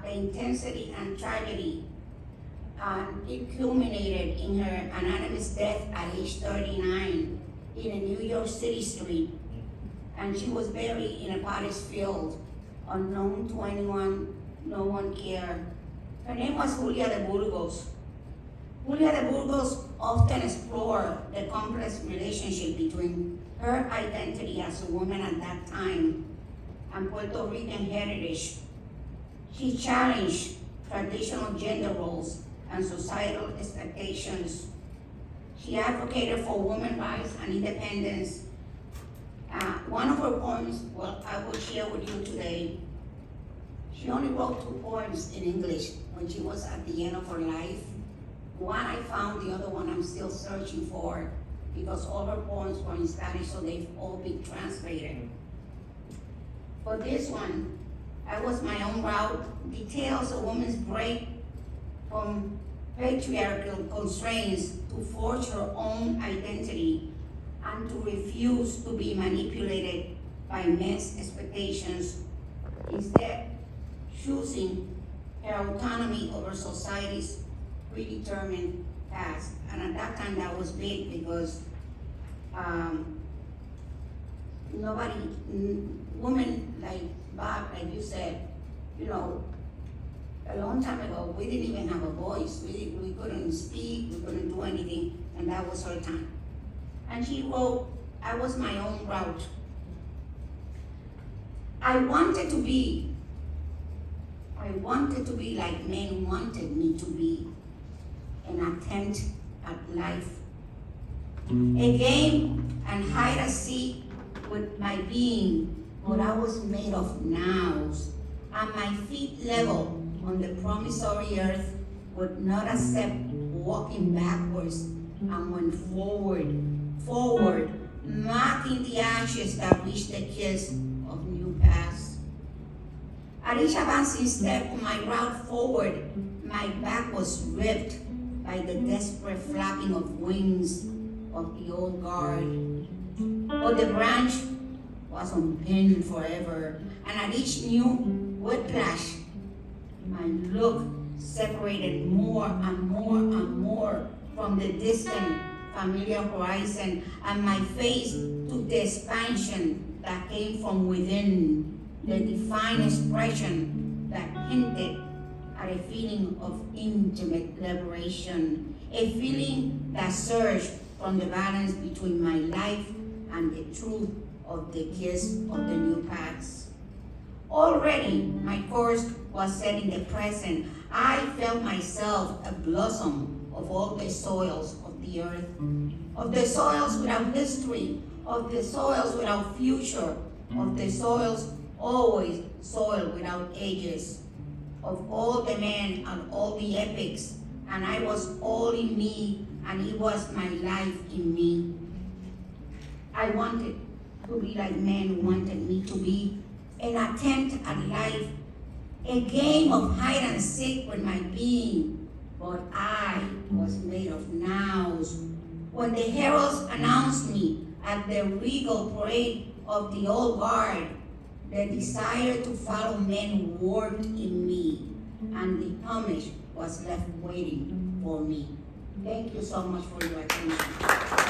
the intensity and tragedy. It culminated in her anonymous death at age 39 in a New York City street. And she was buried in a potter's field, unknown to anyone, no one cared. Her name was Julia de Burgos. Julia de Burgos often explored the complex relationship between her identity as a woman at that time and Puerto Rican heritage. She challenged traditional gender roles and societal expectations. She advocated for women's rights and independence. One of her poems, well, I will share with you today. She only wrote 2 poems in English when she was at the end of her life. One I found, the other one I'm still searching for, because all her poems were in Spanish, so they've all been translated. For this one, I Was My Own Route, details a woman's break from patriarchal constraints to forge her own identity and to refuse to be manipulated by men's expectations, instead choosing her autonomy over society's predetermined past. And at that time that was big because women like Bob, like you said, you know, a long time ago, we didn't even have a voice. We couldn't speak, we couldn't do anything, and that was her time. And she wrote, I was my own route. I wanted to be like men wanted me to be, an attempt at life. A game and hide and seek with my being, but I was made of nows, and my feet level on the promissory earth would not accept walking backwards, and went forward, marking the ashes that reached the kiss of new past. At each advancing step on my route forward, my back was ripped by the desperate flapping of wings of the old guard. But the branch was unpinned forever, and at each new whiplash, my look separated more and more and more from the distant familiar horizon, and my face took the expansion that came from within, the defined expression that hinted at a feeling of intimate liberation, a feeling that surged from the balance between my life and the truth of the kiss of the new paths. Already, my course was set in the present. I felt myself a blossom of all the soils of the earth, of the soils without history, of the soils without future, of the soils always soil without ages, of all the men and all the epics, and I was all in me, and it was my life in me. I wanted to be like men wanted me to be, an attempt at life, a game of hide and seek with my being, but I was made of nows. When the heralds announced me at the regal parade of the old guard, the desire to follow men worked in me, and the homage was left waiting for me. Thank you so much for your attention.